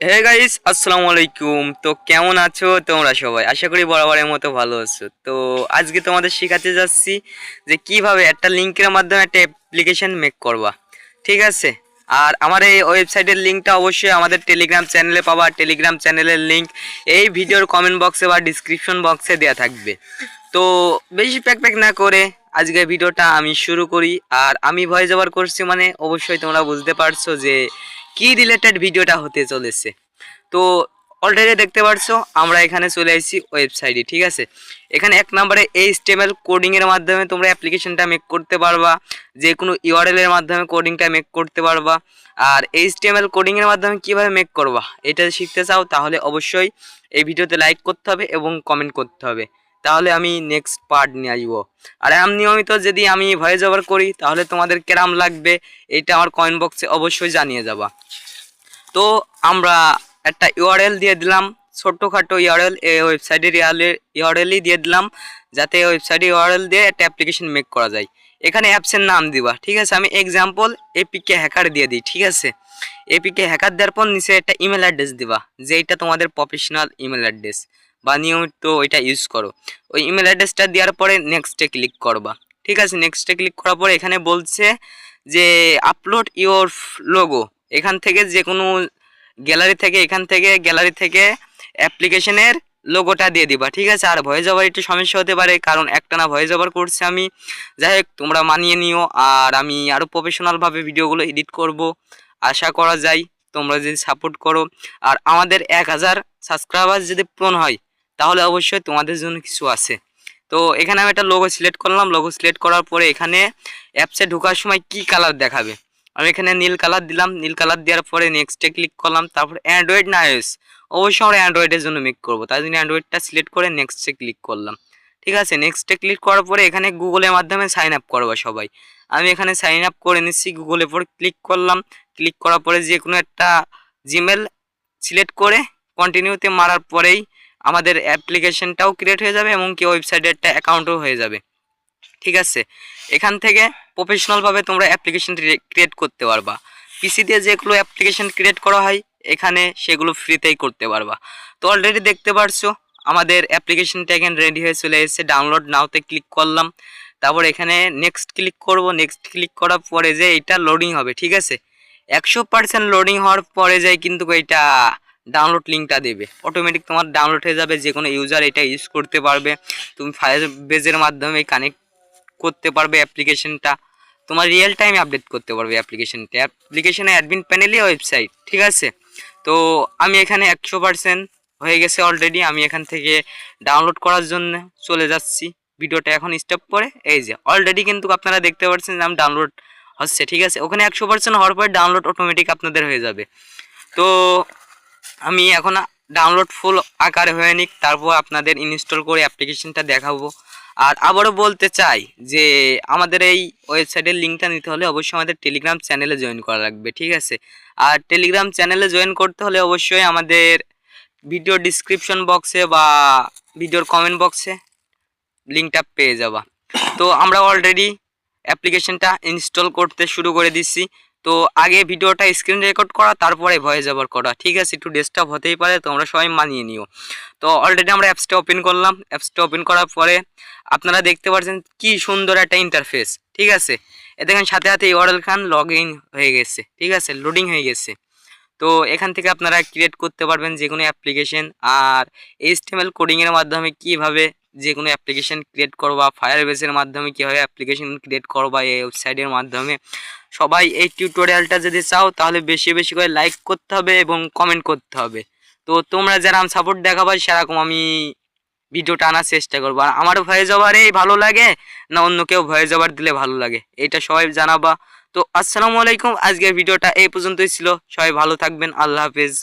Hey guys, আসসালামু আলাইকুম। তো কেমন আছো তোমরা সবাই? আশা করি বরাবরের মতো ভালো আছো। তো আজকে তোমাদের শেখাতে যাচ্ছি যে কিভাবে একটা লিংকের মাধ্যমে একটা অ্যাপ্লিকেশন মেক করবা। ঠিক আছে? আর আমার এই ওয়েবসাইটের লিঙ্কটা অবশ্যই আমাদের টেলিগ্রাম চ্যানেলে পাবা। টেলিগ্রাম চ্যানেলের লিঙ্ক এই ভিডিওর কমেন্ট বক্সে বা ডিসক্রিপশন বক্সে দেওয়া থাকবে। তো বেশি প্যাক না করে আজকে ভিডিওটা আমি শুরু করি। আর আমি ভয়েস ওভার করছি মানে অবশ্যই তোমরা বুঝতে পারছো যে কি রিলেটেড ভিডিওটা হতে চলেছে। তো অলরেডি দেখতে পারছো আমরা এখানে চলে এসেছি ওয়েবসাইটে। ঠিক আছে, এখানে এক নম্বরে এইচটিএমএল কোডিংয়ের মাধ্যমে তোমরা অ্যাপ্লিকেশনটা মেক করতে পারবা, যে কোনো ইউআরএল এর মাধ্যমে কোডিংটা মেক করতে পারবা। আর এইচটিএমএল কোডিংয়ের মাধ্যমে কীভাবে মেক করবা এটা শিখতে চাও তাহলে অবশ্যই এই ভিডিওতে লাইক করতে হবে এবং কমেন্ট করতে হবে, তাহলে আমি নেক্সট পার্ট নিয়ে আসবো। আর আমি নিয়মিত যদি আমি ভয়েস ওভার করি তাহলে তোমাদের কেরাম লাগবে এটা আমার কমেন্ট বক্সে অবশ্যই জানিয়ে যাবা। তো আমরা একটা ইউআরএল দিয়ে দিলাম, ছোট্টখাটো ইউআরএল, এই ওয়েবসাইটের ইউআরএলই দিয়ে দিলাম, যাতে ওয়েবসাইটে ইউআরএল দিয়ে একটা অ্যাপ্লিকেশন মেক করা যায়। এখানে অ্যাপসের নাম দিবা। ঠিক আছে, আমি এক্সাম্পল এপিকে হ্যাকার দিয়ে দিই। ঠিক আছে, এপিকে হ্যাকার দেওয়ার পর নিচে একটা ইমেল অ্যাড্রেস দিবা, যেইটা তোমাদের প্রফেশনাল ইমেল অ্যাড্রেস বা নিয়মিত ওইটা ইউজ করো। ওই ইমেল অ্যাড্রেসটা দেওয়ার পরে নেক্সটে ক্লিক করবা। ঠিক আছে, নেক্সটে ক্লিক করার পরে এখানে বলছে যে আপলোড ইওর লোগো। এখান থেকে যে কোনো গ্যালারি থেকে অ্যাপ্লিকেশনের লোগোটা দিয়ে দিবা। ঠিক আছে, আর ভয়েস ওভার একটু সমস্যা হতে পারে কারণ একটানা ভয়েস ওভার করছি আমি। যাই হোক, তোমরা মানিয়ে নিও। আর আমি আরও প্রফেশনালভাবে ভিডিওগুলো এডিট করব, আশা করা যায় তোমরা যদি সাপোর্ট করো। আর আমাদের 1000 সাবস্ক্রাইবার যদি পূরণ হয় তাহলে অবশ্যই তোমাদের জন্য কিছু আছে। তো এখানে আমি একটা লোগো সিলেক্ট করলাম। লোগো সিলেক্ট করার পরে এখানে অ্যাপসে ঢোকার সময় কি কালার দেখাবে, আমি এখানে নীল কালার দিলাম। নীল কালার দেওয়ার পরে নেক্সটে ক্লিক করলাম। তারপর অ্যান্ড্রয়েড না আইওএস, অবশ্যই আমরা অ্যান্ড্রয়েডের জন্য মেক করবো, তাই জন্য অ্যান্ড্রয়েডটা সিলেক্ট করে নেক্সটে ক্লিক করলাম। ঠিক আছে, নেক্সটে ক্লিক করার পরে এখানে গুগলের মাধ্যমে সাইন আপ করবো সবাই। আমি এখানে সাইন আপ করে নিচ্ছি, গুগলের পর ক্লিক করলাম। ক্লিক করার পরে যে কোনো একটা জিমেল সিলেক্ট করে কন্টিনিউতে মারার পরেই আমাদের অ্যাপ্লিকেশনটাও ক্রিয়েট হয়ে যাবে এবং কি ওয়েবসাইটে একটা অ্যাকাউন্টও হয়ে যাবে। ঠিক আছে, এখান থেকে প্রফেশনালভাবে তোমরা অ্যাপ্লিকেশন ক্রিয়েট করতে পারবা। পিসি দিয়ে যেগুলো অ্যাপ্লিকেশন ক্রিয়েট করা হয় এখানে সেগুলো ফ্রিতেই করতে পারবা। তো অলরেডি দেখতে পারছো আমাদের অ্যাপ্লিকেশনটা এখানে রেডি হয়ে চলে এসেছে। ডাউনলোড নাওতে ক্লিক করলাম, তারপর এখানে নেক্সট ক্লিক করব। নেক্সট ক্লিক করার পরে যে এটা লোডিং হবে। ঠিক আছে, 100% লোডিং হওয়ার পরে যাই কিন্তু এটা ডাউনলোড লিঙ্কটা দেবে, অটোমেটিক তোমার ডাউনলোড হয়ে যাবে। যে কোনো ইউজার এটা ইউজ করতে পারবে, তুমি ফায়ারবেজের মাধ্যমে কানেক্ট করতে পারবে অ্যাপ্লিকেশনটা, তোমার রিয়েল টাইম আপডেট করতে পারবে অ্যাপ্লিকেশনে অ্যাডমিন প্যানেলই ওয়েবসাইট। ঠিক আছে, তো আমি এখানে 100% হয়ে গেছে অলরেডি। আমি এখান থেকে ডাউনলোড করার জন্য চলে যাচ্ছি। ভিডিওটা এখন স্টপ করে এই যে অলরেডি কিন্তু আপনারা দেখতে পাচ্ছেন যে আমি ডাউনলোড হচ্ছে। ঠিক আছে, ওখানে 100% হওয়ার পরে ডাউনলোড অটোমেটিক আপনাদের হয়ে যাবে। তো আমি এখন ডাউনলোড ফুল আকারে হয়ে নিক, তারপর আপনাদের ইনস্টল করে অ্যাপ্লিকেশনটা দেখাবো। আর আবারও বলতে চাই যে আমাদের এই ওয়েবসাইটের লিঙ্কটা নিতে হলে অবশ্যই আমাদের টেলিগ্রাম চ্যানেলে জয়েন করা লাগবে। ঠিক আছে, আর টেলিগ্রাম চ্যানেলে জয়েন করতে হলে অবশ্যই আমাদের ভিডিও ডিসক্রিপশন বক্সে বা ভিডিওর কমেন্ট বক্সে লিঙ্কটা পেয়ে যাবা। তো আমরা অলরেডি অ্যাপ্লিকেশনটা ইনস্টল করতে শুরু করে দিচ্ছি। তো আগে ভিডিওটা স্ক্রিন রেকর্ড করা, তারপরে ভয়েস ওভার করা। ঠিক আছে, একটু ডেস্কটপ হতেই পারে, তোমরা সবাই মানিয়ে নিও। তো অলরেডি আমরা অ্যাপসটা ওপেন করলাম। অ্যাপসটা ওপেন করার পরে আপনারা দেখতে পাচ্ছেন কি সুন্দর একটা ইন্টারফেস। ঠিক আছে, এ দেখেন সাথে সাথে ইউআরএল খান লগ ইন হয়ে গেছে। ঠিক আছে, লোডিং হয়ে গেছে। তো এখান থেকে আপনারা ক্রিয়েট করতে পারবেন যে কোনো অ্যাপ্লিকেশন। আর এইচটিএমএল কোডিংয়ের মাধ্যমে কীভাবে যে কোনো অ্যাপ্লিকেশন ক্রিয়েট করবা, ফায়ারবেসের মাধ্যমে কীভাবে অ্যাপ্লিকেশন ক্রিয়েট করবা এই ওয়েবসাইটের মাধ্যমে, সবাই এই টিউটোরিয়ালটা যদি চাও তাহলে বেশি বেশি করে লাইক করতে হবে এবং কমেন্ট করতে হবে। তো তোমরা যারা আমি সাপোর্ট দেখাবা সেরকম আমি ভিডিওটা আনার চেষ্টা করবো। আর আমার ভয়েস ওভারেই ভালো লাগে না অন্য কেউ ভয়েস ওভার দিলে ভালো লাগে এটা সবাই জানাবা। তো আসসালামু আলাইকুম, আজকের ভিডিওটা এই পর্যন্তই ছিল। সবাই ভালো থাকবেন, আল্লাহ হাফেজ।